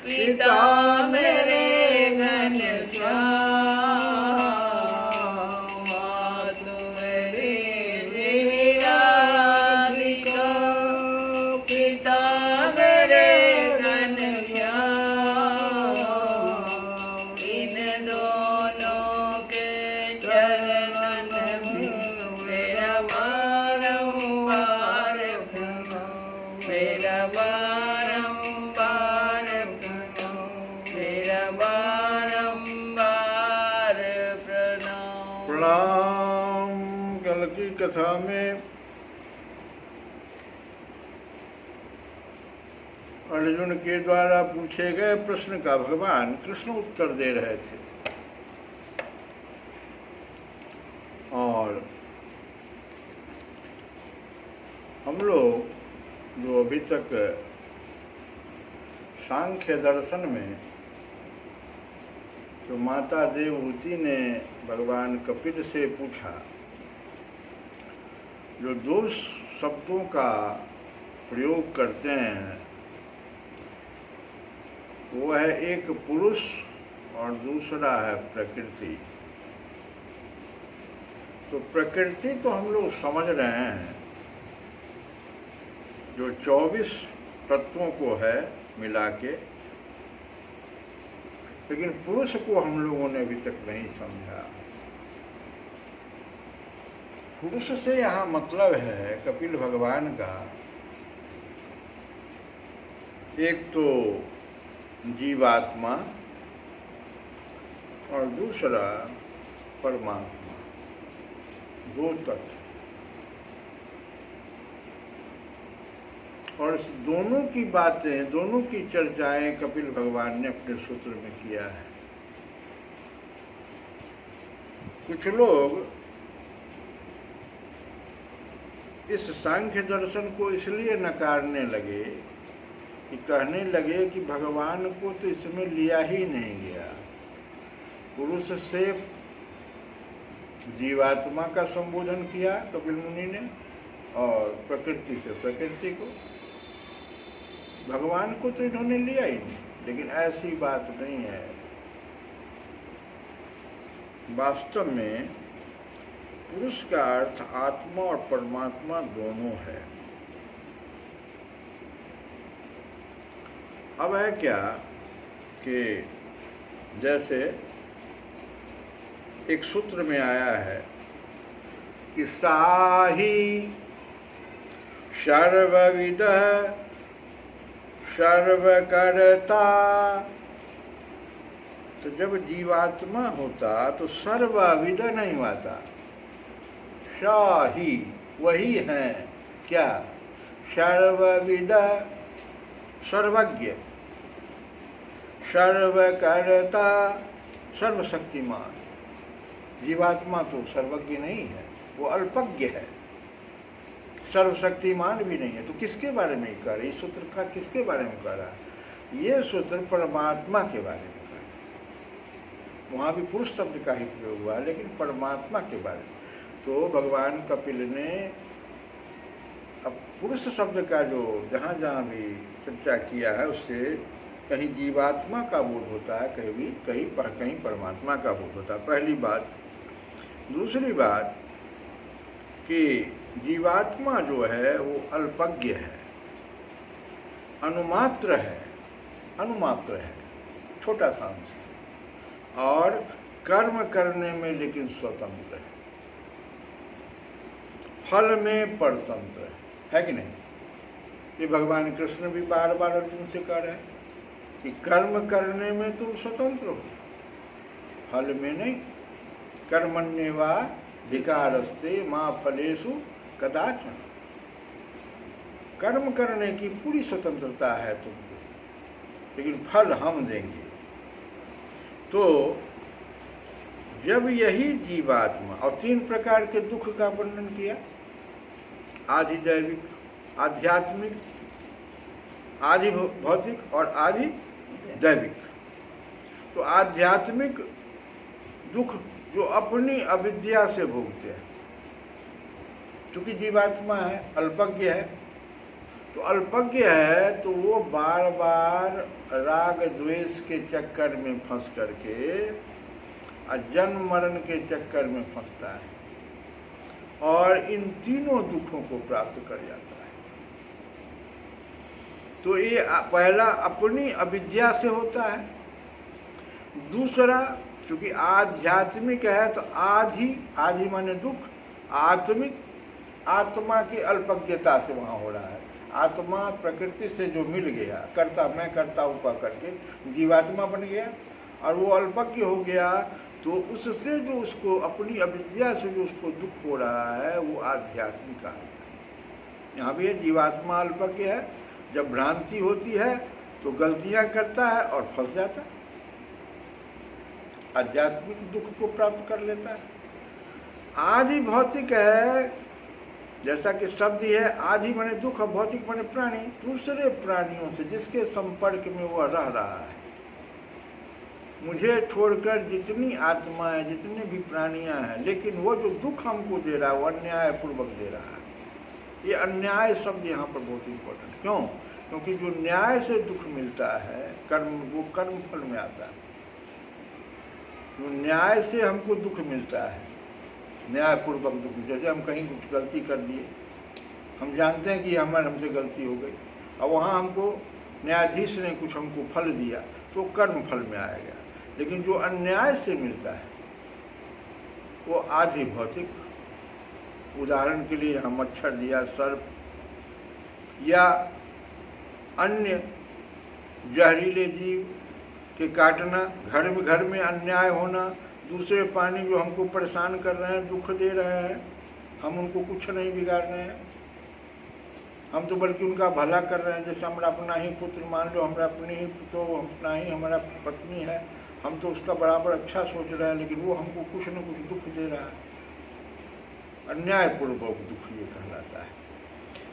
पिता मेरे घनश्याम, मातु मेरी विराधिका। पिता मेरे घनश्याम, इन दोनों के चरणन में मेरा बारंबार प्रणाम, मेरा बारंबार प्रणाम, मेरा बारंबार प्रणाम। प्रणाम। कल की कथा में अर्जुन के द्वारा पूछे गए प्रश्न का भगवान कृष्ण उत्तर दे रहे थे और हम लोग जो अभी तक सांख्य दर्शन में तो माता देवहूति ने भगवान कपिल से पूछा, जो दो शब्दों का प्रयोग करते हैं वो है एक पुरुष और दूसरा है प्रकृति। तो प्रकृति तो हम लोग समझ रहे हैं जो 24 तत्वों को है मिला के, लेकिन पुरुष को हम लोगों ने अभी तक नहीं समझा। पुरुष से यहाँ मतलब है कपिल भगवान का एक तो जीवात्मा और दूसरा परमात्मा, दो तत्व। और इस दोनों की बातें, दोनों की चर्चाएं कपिल भगवान ने अपने सूत्र में किया है। कुछ लोग इस सांख्य दर्शन को इसलिए नकारने लगे कि कहने लगे कि भगवान को तो इसमें लिया ही नहीं गया। पुरुष से जीवात्मा का संबोधन किया कपिल मुनि ने और प्रकृति से प्रकृति को, भगवान को तो इन्होंने लिया ही नहीं। लेकिन ऐसी बात नहीं है। वास्तव में पुरुष का अर्थ आत्मा और परमात्मा दोनों है। अब है क्या कि जैसे एक सूत्र में आया है कि साही सर्वविदः सर्वकर्ता। तो जब जीवात्मा होता तो सर्वविद नहीं होता, शाही वही है क्या, सर्वविद सर्वज्ञ, सर्वकर्ता सर्वशक्तिमान। जीवात्मा तो सर्वज्ञ नहीं है, वो अल्पज्ञ है, सर्वशक्तिमान भी नहीं है। तो किसके बारे में कह रहे, इस सूत्र का किसके बारे में कह रहा है? ये सूत्र परमात्मा के बारे में कह रहा है। वहाँ भी पुरुष शब्द का ही प्रयोग हुआ, लेकिन परमात्मा के बारे में। तो भगवान कपिल ने अब पुरुष शब्द का जो जहाँ जहाँ भी चर्चा किया है उससे कहीं जीवात्मा का बोध होता है, कहीं परमात्मा का बोध होता है। पहली बात। दूसरी बात कि जीवात्मा जो है वो अल्पज्ञ है, अनुमात्र है, छोटा सा अंश, और कर्म करने में लेकिन स्वतंत्र है, फल में परतंत्र है कि नहीं? ये भगवान कृष्ण भी बार बार अर्जुन से कह रहे हैं कि कर्म करने में तुम स्वतंत्र हो, फल में नहीं। कर्मण्येवाधिकारस्ते मां फलेषु कदाचन। कर्म करने की पूरी स्वतंत्रता है तुमको, लेकिन फल हम देंगे। तो जब यही जीवात्मा, और 3 प्रकार के दुख का वर्णन किया, आदि दैविक, आध्यात्मिक, आदि भौतिक और आदि दैविक। तो आध्यात्मिक दुख जो अपनी अविद्या से भोगते हैं, चूंकि जीवात्मा है, अल्पज्ञ है, तो अल्पज्ञ है तो वो बार बार राग द्वेष के चक्कर में फंस करके और जन्म मरण के चक्कर में फंसता है और इन तीनों दुखों को प्राप्त कर जाता है। तो ये पहला अपनी अविद्या से होता है। दूसरा, क्योंकि आध्यात्मिक है तो आधि माने दुख, आत्मिक आत्मा की अल्पज्ञता से वहाँ हो रहा है। आत्मा प्रकृति से जो मिल गया, करता मैं करता हूँ कह करके जीवात्मा बन गया और वो अल्पज्ञ हो गया, तो उससे जो उसको अपनी अविद्या से जो उसको दुख हो रहा है वो आध्यात्मिक है। यहाँ भी है जीवात्मा अल्पज्ञ है, जब भ्रांति होती है तो गलतियाँ करता है और फंस जाता है, आध्यात्मिक दुख को प्राप्त कर लेता है। आदि भौतिक है, जैसा कि शब्द है आदि माने दुख और भौतिक माने प्राणी, दूसरे प्राणियों से जिसके संपर्क में वह रह रहा है। मुझे छोड़कर जितनी आत्माएं जितने भी प्राणियां हैं, लेकिन वो जो दुख हमको दे रहा है वो अन्याय पूर्वक दे रहा है। ये अन्याय शब्द यहाँ पर बहुत इम्पोर्टेंट, क्यों? क्योंकि जो न्याय से दुख मिलता है कर्म, वो कर्म फल में आता है। जो न्याय से हमको दुख मिलता है, न्यायपूर्वक दुख, जैसे हम कहीं कुछ गलती कर दिए, हम जानते हैं कि हमसे गलती हो गई और वहाँ हमको न्यायाधीश ने कुछ हमको फल दिया तो कर्म फल में आएगा। लेकिन जो अन्याय से मिलता है वो आधि भौतिक। उदाहरण के लिए हम मच्छर दिया, सर्प या अन्य जहरीले जीव के काटना, घर में अन्याय होना, दूसरे प्राणी जो हमको परेशान कर रहे हैं, दुख दे रहे हैं, हम उनको कुछ नहीं बिगाड़ रहे हैं, हम तो बल्कि उनका भला कर रहे हैं। जैसे हमारा अपना ही पुत्र, मान लो हमारा अपनी ही पुत्र, अपना ही हमारा पत्नी है, हम तो उसका बराबर अच्छा सोच रहे हैं, लेकिन वो हमको कुछ न कुछ दुख दे रहा है, अन्यायपूर्वक दुख ये कहलाता है।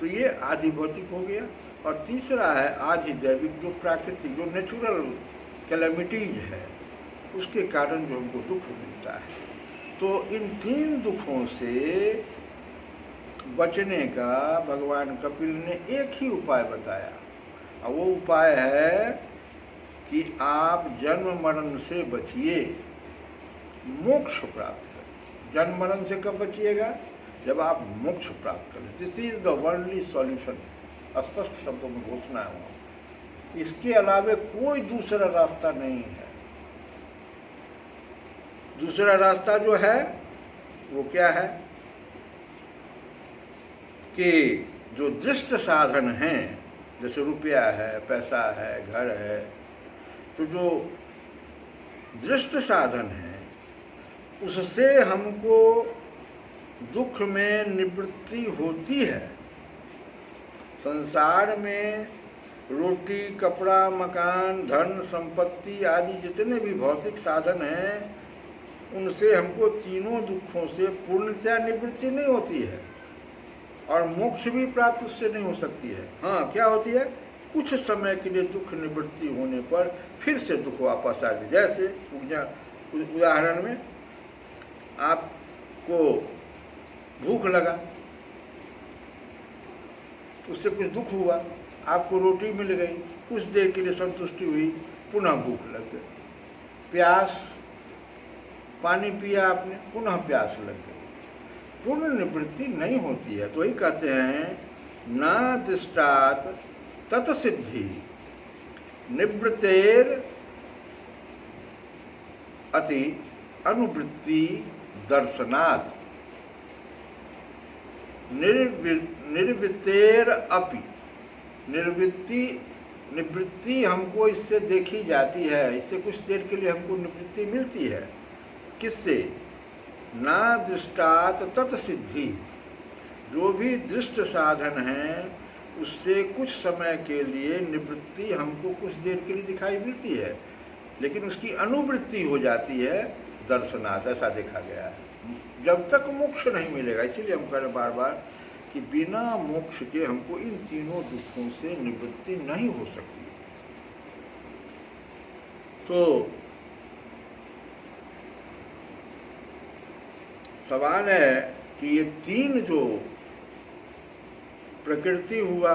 तो ये आदि भौतिक हो गया। और तीसरा है आदि दैविक, जो प्राकृतिक, जो नेचुरल कैलेमिटीज है, उसके कारण जो हमको दुख मिलता है। तो इन तीन दुखों से बचने का भगवान कपिल ने एक ही उपाय बताया, और वो उपाय है कि आप जन्म मरण से बचिए, मोक्ष प्राप्त करें। जन्म मरण से कब बचिएगा? जब आप मोक्ष प्राप्त करें। This is the only solution, स्पष्ट शब्दों में घोषणा है। इसके अलावा कोई दूसरा रास्ता नहीं है। दूसरा रास्ता जो है वो क्या है कि जो दृष्ट साधन हैं, जैसे रुपया है, पैसा है, घर है, तो जो दृष्ट साधन है उससे हमको दुख में निवृत्ति होती है। संसार में रोटी, कपड़ा, मकान, धन, संपत्ति आदि जितने भी भौतिक साधन हैं, उनसे हमको तीनों दुखों से पूर्णतया निवृत्ति नहीं होती है, और मोक्ष भी प्राप्त उससे नहीं हो सकती है। हाँ, क्या होती है? कुछ समय के लिए दुख निवृत्ति होने पर फिर से दुख वापस आ जाए। जैसे उदाहरण में आपको भूख लगा, उससे कुछ दुख हुआ, आपको रोटी मिल गई, कुछ देर के लिए संतुष्टि हुई, पुनः भूख लग गई। प्यास, पानी पिया आपने, पुनः प्यास लग गई, पूर्ण निवृत्ति नहीं होती है। तो ही कहते हैं ना दृष्टात तत्सिद्धि निवृत्तेर अति अनुवृत्ति दर्शनात् निर्वृत्तेर अपि। निवृत्ति हमको इससे देखी जाती है, इससे कुछ देर के लिए हमको निवृत्ति मिलती है। किससे? ना दृष्टात तत्सिद्धि, जो भी दृष्ट साधन है उससे कुछ समय के लिए निवृत्ति हमको कुछ देर के लिए दिखाई मिलती है, लेकिन उसकी अनुवृत्ति हो जाती है दर्शनात्। ऐसा देखा गया है, जब तक मोक्ष नहीं मिलेगा। इसीलिए हम कह रहे बार बार कि बिना मोक्ष के हमको इन तीनों दुखों से निवृत्ति नहीं हो सकती। तो सवाल है कि ये तीन जो प्रकृति हुआ,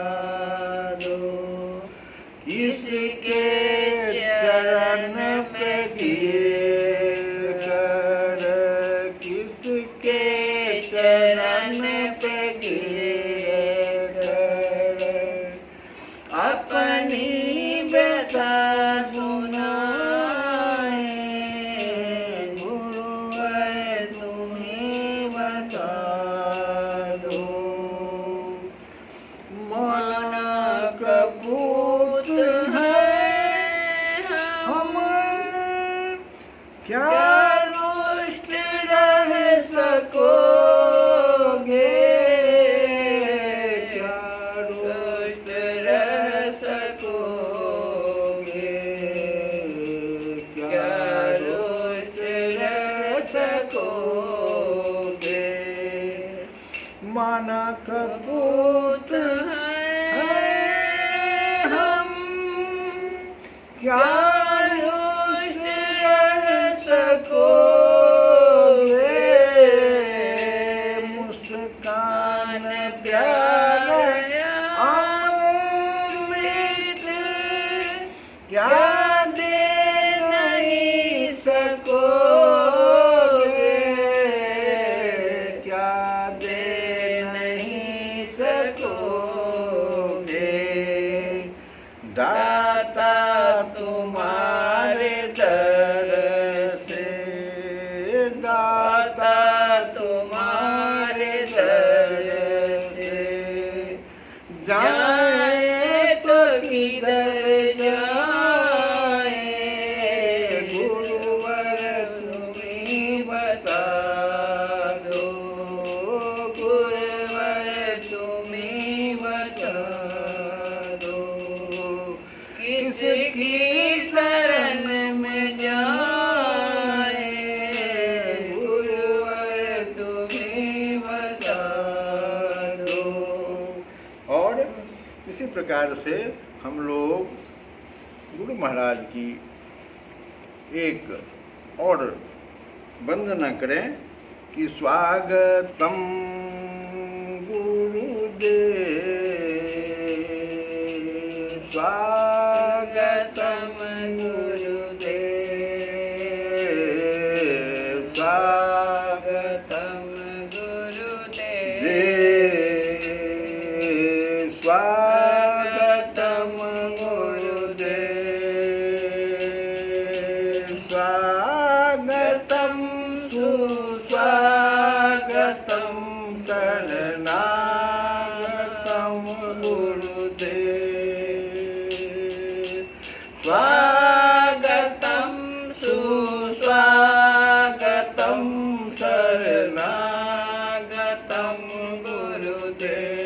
सुनाए, गुरुवर तुम्हें बता दो। मन कपूत है हम, क्या रुष्ट रह सकोगे, क्या रुष्ट रह सकोगे, क्या रुष्ट रह सकोगे। मन कपूत पूत है हम, क्या रुष्ट रह सकोगे, मुस्कान प्यारा अमृत क्या क्या दे नहीं सकोगे, क्या दे नहीं सकोगे। दाता तुम्हारे दर से, दाता तुम्हारे दर से जाए तो किधर जाए, गुरुवर तुम्हें बता दो, गुरुवर तुम्हें बता दो। किसकी शरण में जाए, गुरुवर तुम्हें बता दो। और इसी प्रकार से हम लोग गुरु महाराज की एक और वंदना करें कि स्वागतम गुरुदेव, स्वागतम गुरुदेव, स्वागतम गुरुदेव, स्वागतम गुरुदेव, स्वागतम सुस्वागतम शरणागतम गुरुदेव, स्वागतम सुस्वागतम शरणागतम गुरुदेव,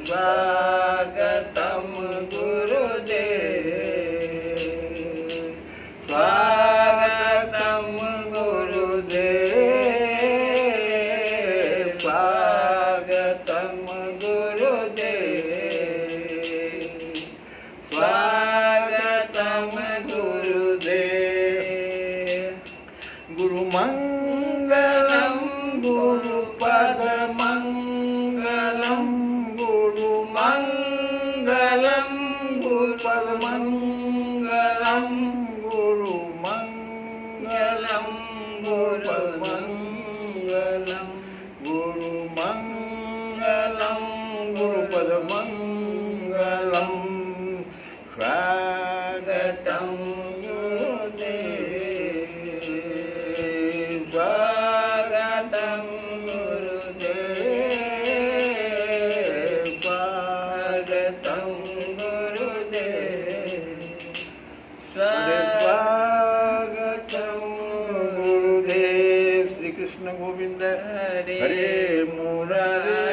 स्वागतम गुरुदेव, स्वागतम गुरुदेव, स्वागतम गुरुदेव, स्वागतम गुरुदेव। गुरुमंगलम गुरुपद मंगलम, गुरुमंगलम गुरुपद मंगलम, गुरुमंगलम गुरुपद मंगलम, गुरुमंगलम गुरुपद मंगलम, स्वागतम गुरुदेव, स्वागतम गुरुदेव, स्वागतम गुरुदेव, स्वागतम गुरुदेव। श्री कृष्ण गोविंद हरे हरे मुरारे